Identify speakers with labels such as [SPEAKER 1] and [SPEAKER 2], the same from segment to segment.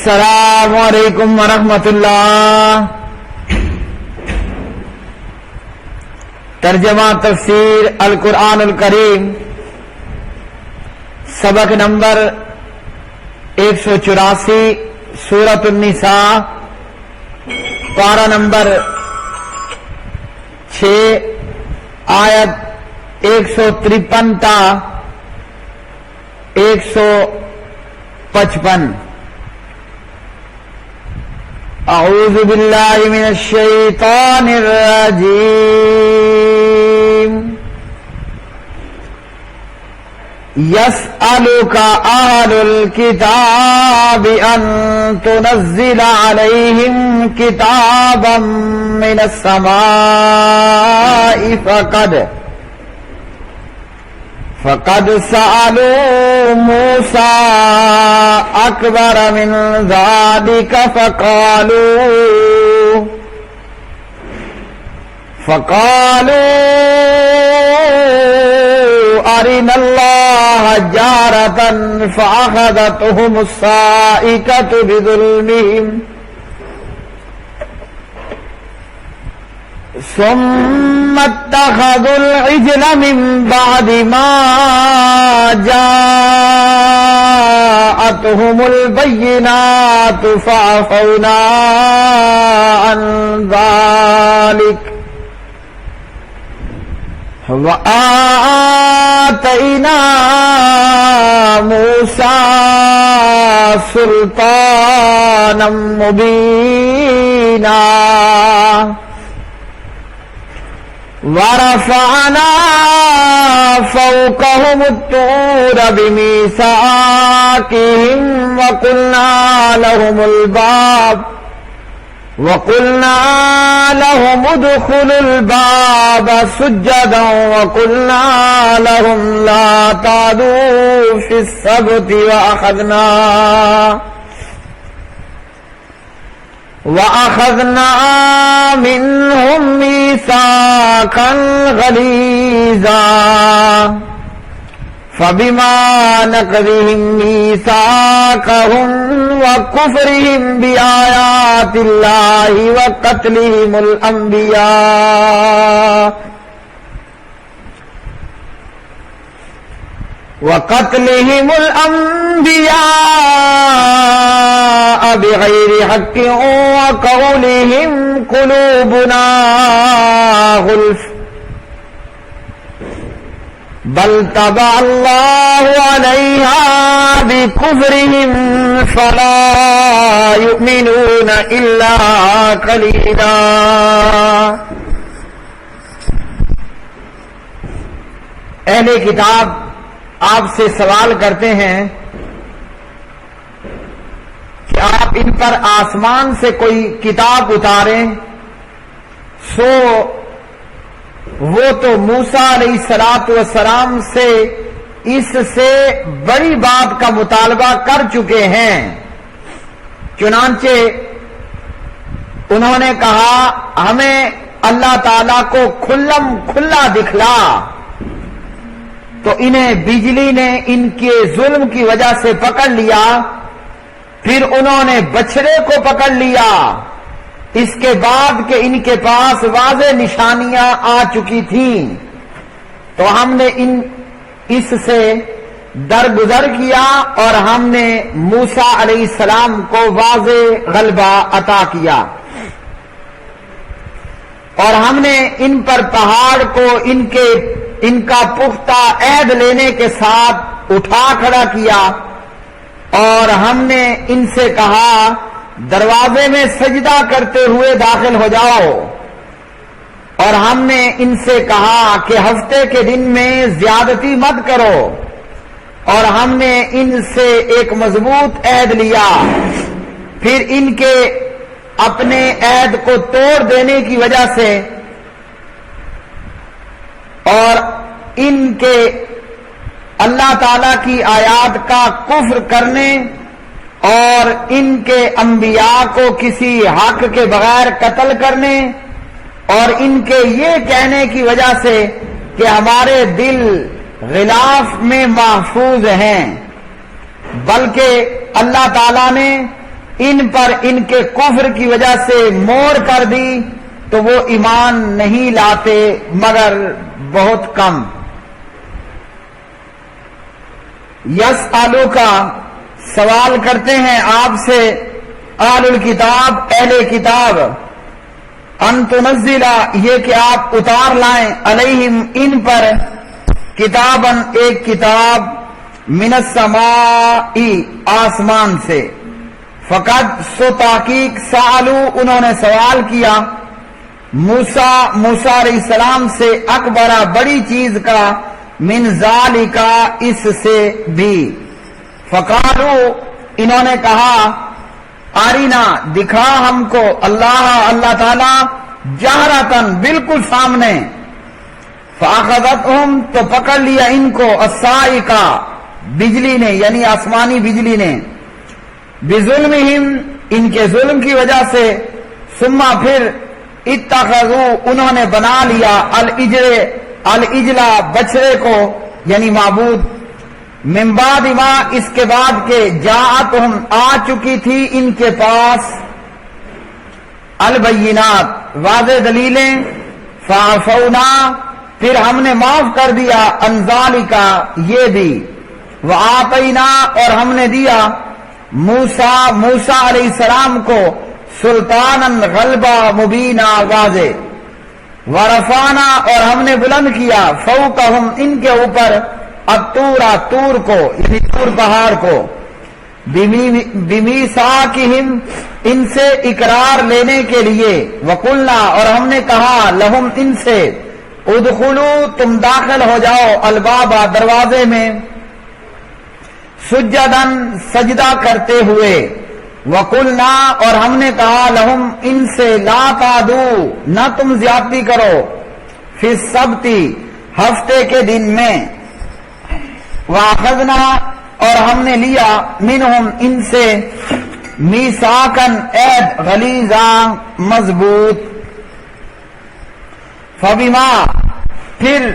[SPEAKER 1] السلام علیکم ورحمۃ اللہ۔ ترجمہ تفسیر القرآن الکریم، سبق نمبر 184، سورۃ النساء، پارہ نمبر 6، آیت 153 تا 155۔ اعوذ باللہ من الشیطان الرجیم۔ یسألک اہل الکتاب ان تنزل علیہم کتابا من السماء فقد سألوا موسى أكبر من ذلك فقالوا أرنا الله جارة فأخذتهم الصاعقة بظلمهم ثم اتخذوا العجل من بعد ما جاءتهم البينات فعفونا عن ذلك وآتينا موسى سلطانا مبينا ورفعنا فوقهم الطور بميثاقهم وقلنا لهم ادخلوا الباب سجدا وقلنا لهم لا تعدوا في السبت وأخذنا منهم ميثاقا غليظا فبما نقضهم ميثاقهم وكفرهم بآيات الله وقتلهم الأنبياء بغير حق وقولهم قلوبنا غلف بل طبع الله عليها بكفرهم فلا يؤمنون إلا قليلا۔ اہل کتاب آپ سے سوال کرتے ہیں کہ آپ ان پر آسمان سے کوئی کتاب اتاریں، سو وہ تو موسیٰ علیہ السلام سے اس سے بڑی بات کا مطالبہ کر چکے ہیں۔ چنانچہ انہوں نے کہا ہمیں اللہ تعالیٰ کو کھلم کھلا دکھلا، تو انہیں بجلی نے ان کے ظلم کی وجہ سے پکڑ لیا، پھر انہوں نے بچھڑے کو پکڑ لیا، اس کے بعد کہ ان کے پاس واضح نشانیاں آ چکی تھیں، تو ہم نے اس سے درگزر کیا اور ہم نے موسیٰ علیہ السلام کو واضح غلبہ عطا کیا، اور ہم نے ان پر پہاڑ کو ان کا پختہ عہد لینے کے ساتھ اٹھا کھڑا کیا، اور ہم نے ان سے کہا دروازے میں سجدہ کرتے ہوئے داخل ہو جاؤ، اور ہم نے ان سے کہا کہ ہفتے کے دن میں زیادتی مت کرو، اور ہم نے ان سے ایک مضبوط عہد لیا، پھر ان کے اپنے عہد کو توڑ دینے کی وجہ سے اور ان کے اللہ تعالی کی آیات کا کفر کرنے اور ان کے انبیاء کو کسی حق کے بغیر قتل کرنے اور ان کے یہ کہنے کی وجہ سے کہ ہمارے دل غلاف میں محفوظ ہیں، بلکہ اللہ تعالیٰ نے ان پر ان کے کفر کی وجہ سے مور کر دی تو وہ ایمان نہیں لاتے مگر بہت کم۔ یسألو کا سوال کرتے ہیں آپ سے اہل الکتاب، اہل کتاب، ان تنزلا یہ کہ آپ اتار لائیں علیہم ان پر کتاباً ایک کتاب من السماء آسمان سے۔ فقط سو تحقیق سالو انہوں نے سوال کیا موسیٰ علیہ السلام سے اکبر بڑی چیز کا من ذالکا اس سے بھی۔ فقالو انہوں نے کہا آرینا دکھا ہم کو اللہ تعالی جہرتن بالکل سامنے۔ فاخذتہم تو پکڑ لیا ان کو الصاعقہ بجلی نے یعنی آسمانی بجلی نے، بظلمہم ان کے ظلم کی وجہ سے، ثم پھر اتخذوا انہوں نے بنا لیا العجل بچڑے کو یعنی معبود، من بعد ما اس کے بعد کہ جاءتہم آ چکی تھی ان کے پاس البینات واضح دلیلیں، فعفونا پھر ہم نے معاف کر دیا عن ذالک یہ بھی، وآتینا اور ہم نے دیا موسیٰ علیہ السلام کو سلطانا غلبہ مبینہ واضح، ورفعنا اور ہم نے بلند کیا فوقہم ان کے اوپر الطورا طور کو یعنی طور پہاڑ کو، بمیثاقہم ان سے اقرار لینے کے لیے، وقلنا اور ہم نے کہا لہم ان سے ادخلوا تم داخل ہو جاؤ الباب دروازے میں، سجدن سجدہ کرتے ہوئے، وقلنا اور ہم نے کہا لہم ان سے لا تعدوا نہ تم زیادتی کرو، فی السبت ہفتے کے دن میں، واخذنا اور ہم نے لیا منہم ان سے میثاقاً عہد غلیظاً مضبوط، فبما پھر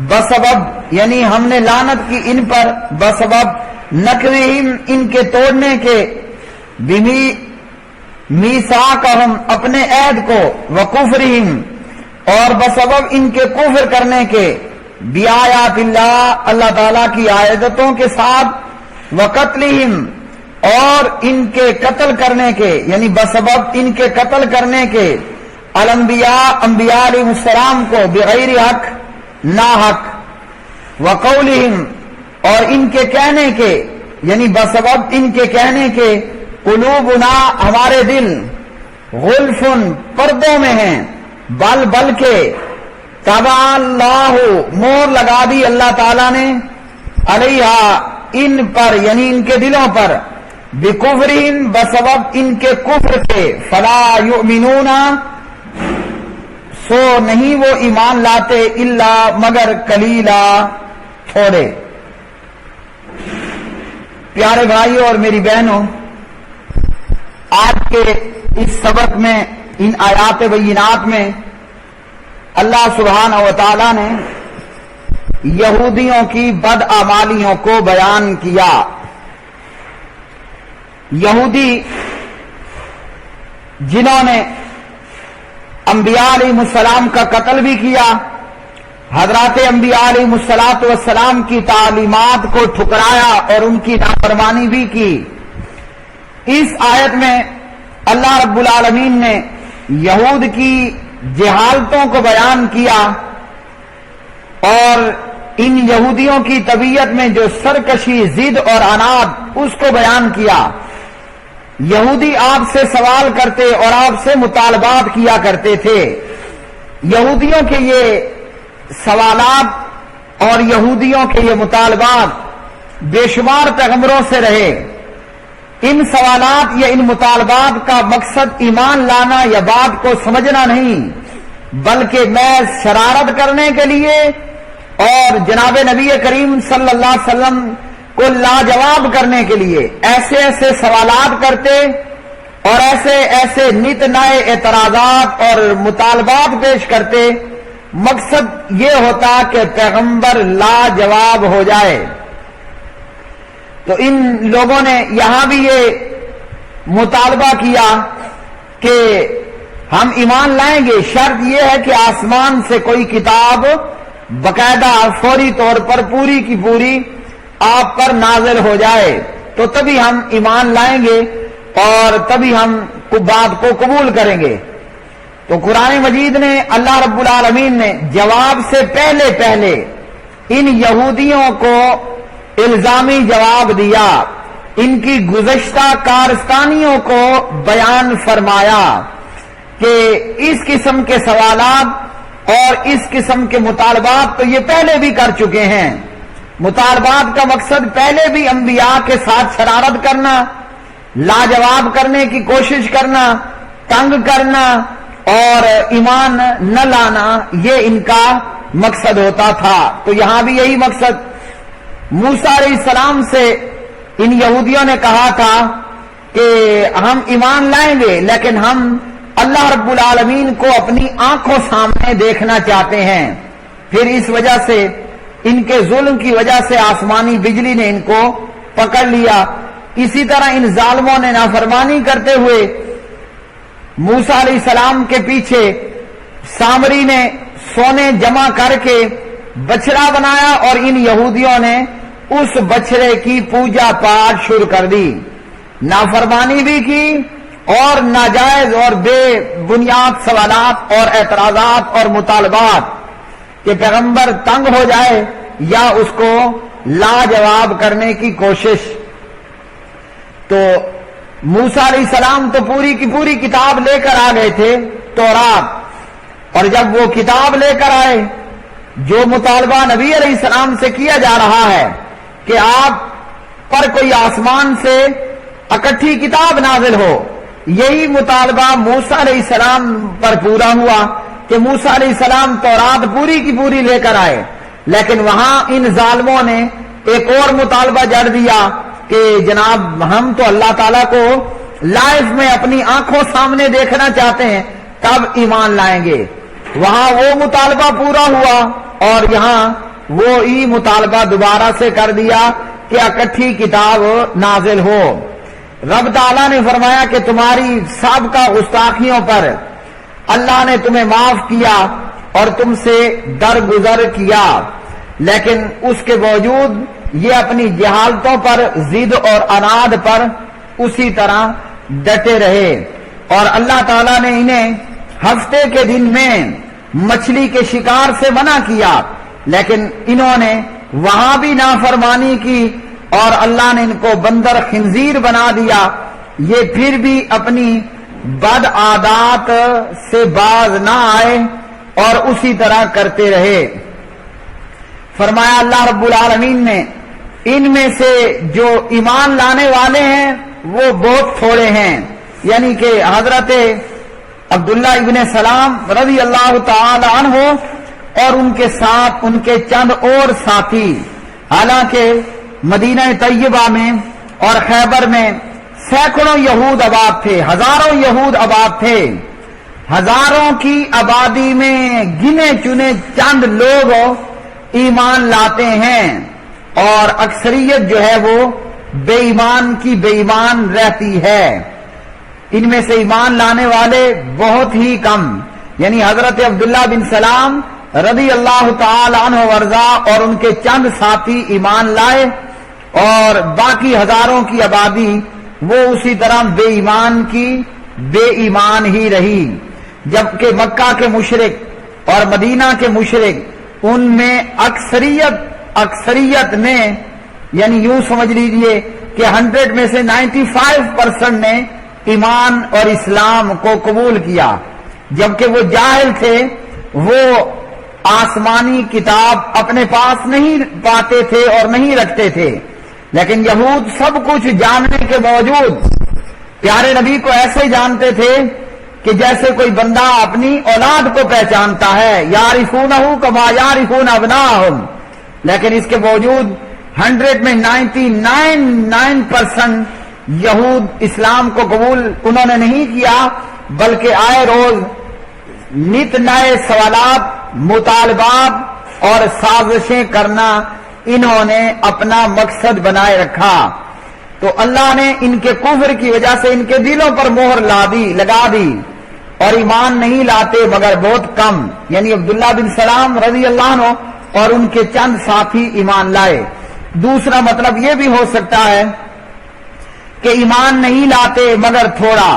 [SPEAKER 1] بسبب یعنی ہم نے لعنت کی ان پر بسبب نقضہم ان کے توڑنے کے، میثاقہم اپنے عہد کو، وکفرہم اور بسبب ان کے کفر کرنے کے، بیآیات اللہ تعالیٰ کی آیتوں کے ساتھ، وقتلہم اور ان کے قتل کرنے کے یعنی بسبب ان کے قتل کرنے کے، الانبیاء انبیاء علیہ السلام کو بغیر حق نا حق، وقولہم اور ان کے کہنے کے یعنی بسبب ان کے کہنے کے، قلوبنا ہمارے دل غلفن پردوں میں ہیں، بلکہ طبع اللہ مور لگا دی اللہ تعالیٰ نے، علیہا ان پر یعنی ان کے دلوں پر، بکفرہم بسبب ان کے کفر کے، فلا یؤمنون سو نہیں وہ ایمان لاتے، الا مگر قلیلا تھوڑے۔ پیارے بھائیوں اور میری بہنوں، آج کے اس سبق میں ان آیات بینات میں اللہ سبحانہ و تعالی نے یہودیوں کی بدعمالیوں کو بیان کیا۔ یہودی جنہوں نے انبیاء علیہ السلام کا قتل بھی کیا، حضرات انبیاء علیہ السلام کی تعلیمات کو ٹھکرایا اور ان کی نافرمانی بھی کی۔ اس آیت میں اللہ رب العالمین نے یہود کی جہالتوں کو بیان کیا اور ان یہودیوں کی طبیعت میں جو سرکشی، ضد اور عناد اس کو بیان کیا۔ یہودی آپ سے سوال کرتے اور آپ سے مطالبات کیا کرتے تھے۔ یہودیوں کے یہ سوالات اور یہودیوں کے یہ مطالبات بے شمار پیغمبروں سے رہے۔ ان سوالات یا ان مطالبات کا مقصد ایمان لانا یا بات کو سمجھنا نہیں، بلکہ محض شرارت کرنے کے لیے اور جناب نبی کریم صلی اللہ علیہ وسلم کو لاجواب کرنے کے لیے ایسے ایسے سوالات کرتے اور ایسے ایسے نت نئے اعتراضات اور مطالبات پیش کرتے۔ مقصد یہ ہوتا کہ پیغمبر لاجواب ہو جائے۔ تو ان لوگوں نے یہاں بھی یہ مطالبہ کیا کہ ہم ایمان لائیں گے، شرط یہ ہے کہ آسمان سے کوئی کتاب باقاعدہ فوری طور پر پوری کی پوری آپ پر نازل ہو جائے تو تبھی ہم ایمان لائیں گے اور تبھی ہم بات کو قبول کریں گے۔ تو قرآن مجید نے اللہ رب العالمین نے جواب سے پہلے ان یہودیوں کو الزامی جواب دیا، ان کی گزشتہ کارستانیوں کو بیان فرمایا کہ اس قسم کے سوالات اور اس قسم کے مطالبات تو یہ پہلے بھی کر چکے ہیں۔ مطالبات کا مقصد پہلے بھی انبیاء کے ساتھ شرارت کرنا، لاجواب کرنے کی کوشش کرنا، تنگ کرنا اور ایمان نہ لانا، یہ ان کا مقصد ہوتا تھا۔ تو یہاں بھی یہی مقصد، موسیٰ علیہ السلام سے ان یہودیوں نے کہا تھا کہ ہم ایمان لائیں گے لیکن ہم اللہ رب العالمین کو اپنی آنکھوں سامنے دیکھنا چاہتے ہیں۔ پھر اس وجہ سے ان کے ظلم کی وجہ سے آسمانی بجلی نے ان کو پکڑ لیا۔ اسی طرح ان ظالموں نے نافرمانی کرتے ہوئے موسیٰ علیہ السلام کے پیچھے سامری نے سونے جمع کر کے بچڑا بنایا اور ان یہودیوں نے اس بچڑے کی پوجا پاٹ شروع کر دی، نافرمانی بھی کی اور ناجائز اور بے بنیاد سوالات اور اعتراضات اور مطالبات کہ پیغمبر تنگ ہو جائے یا اس کو لاجواب کرنے کی کوشش۔ تو موسیٰ علیہ السلام تو پوری کی پوری کتاب لے کر آ گئے تھے، تورات، اور جب وہ کتاب لے کر آئے جو مطالبہ نبی علیہ السلام سے کیا جا رہا ہے کہ آپ پر کوئی آسمان سے اکٹھی کتاب نازل ہو، یہی مطالبہ موسیٰ علیہ السلام پر پورا ہوا کہ موسیٰ علیہ السلام تورات پوری کی پوری لے کر آئے، لیکن وہاں ان ظالموں نے ایک اور مطالبہ جڑ دیا کہ جناب ہم تو اللہ تعالیٰ کو لائف میں اپنی آنکھوں سامنے دیکھنا چاہتے ہیں تب ایمان لائیں گے۔ وہاں وہ مطالبہ پورا ہوا اور یہاں وہی مطالبہ دوبارہ سے کر دیا کہ اکٹھی کتاب نازل ہو۔ رب تعالیٰ نے فرمایا کہ تمہاری سابقہ گستاخیوں پر اللہ نے تمہیں معاف کیا اور تم سے درگزر کیا، لیکن اس کے باوجود یہ اپنی جہالتوں پر، ضد اور عناد پر اسی طرح ڈٹے رہے، اور اللہ تعالیٰ نے انہیں ہفتے کے دن میں مچھلی کے شکار سے منع کیا، لیکن انہوں نے وہاں بھی نافرمانی کی اور اللہ نے ان کو بندر خنزیر بنا دیا۔ یہ پھر بھی اپنی بد عادات سے باز نہ آئے اور اسی طرح کرتے رہے۔ فرمایا اللہ رب العالمین نے ان میں سے جو ایمان لانے والے ہیں وہ بہت تھوڑے ہیں، یعنی کہ حضرت عبداللہ ابن سلام رضی اللہ تعالی عنہ اور ان کے ساتھ ان کے چند اور ساتھی، حالانکہ مدینہ طیبہ میں اور خیبر میں سینکڑوں یہود آباد تھے، ہزاروں یہود آباد تھے، ہزاروں کی آبادی میں گنے چنے چند لوگ ایمان لاتے ہیں اور اکثریت جو ہے وہ بے ایمان کی بے ایمان رہتی ہے۔ ان میں سے ایمان لانے والے بہت ہی کم، یعنی حضرت عبداللہ بن سلام رضی اللہ تعالی عنہ ورضا اور ان کے چند ساتھی ایمان لائے اور باقی ہزاروں کی آبادی وہ اسی طرح بے ایمان کی بے ایمان ہی رہی، جبکہ مکہ کے مشرک اور مدینہ کے مشرک ان میں اکثریت نے، یعنی یوں سمجھ لیجئے کہ 100 میں سے 95% نے ایمان اور اسلام کو قبول کیا، جبکہ وہ جاہل تھے، وہ آسمانی کتاب اپنے پاس نہیں پاتے تھے اور نہیں رکھتے تھے، لیکن یہود سب کچھ جاننے کے باوجود پیارے نبی کو ایسے جانتے تھے کہ جیسے کوئی بندہ اپنی اولاد کو پہچانتا ہے، یعرفونہ کما یعرفون ابناءہم، لیکن اس کے باوجود 100 میں 99% یہود اسلام کو قبول انہوں نے نہیں کیا، بلکہ آئے روز نت نئے سوالات، مطالبات اور سازشیں کرنا انہوں نے اپنا مقصد بنائے رکھا۔ تو اللہ نے ان کے کفر کی وجہ سے ان کے دلوں پر مہر لگا دی اور ایمان نہیں لاتے مگر بہت کم، یعنی عبداللہ بن سلام رضی اللہ عنہ اور ان کے چند ساتھی ایمان لائے۔ دوسرا مطلب یہ بھی ہو سکتا ہے کہ ایمان نہیں لاتے مگر تھوڑا،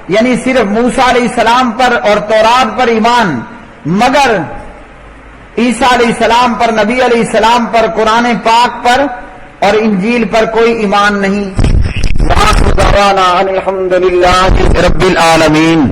[SPEAKER 1] یعنی صرف موسیٰ علیہ السلام پر اور تورات پر ایمان، مگر عیسیٰ علیہ السلام پر، نبی علیہ السلام پر، قرآن پاک پر اور انجیل پر کوئی ایمان نہیں۔ وآخر دعوانا ان الحمد للہ رب العالمین۔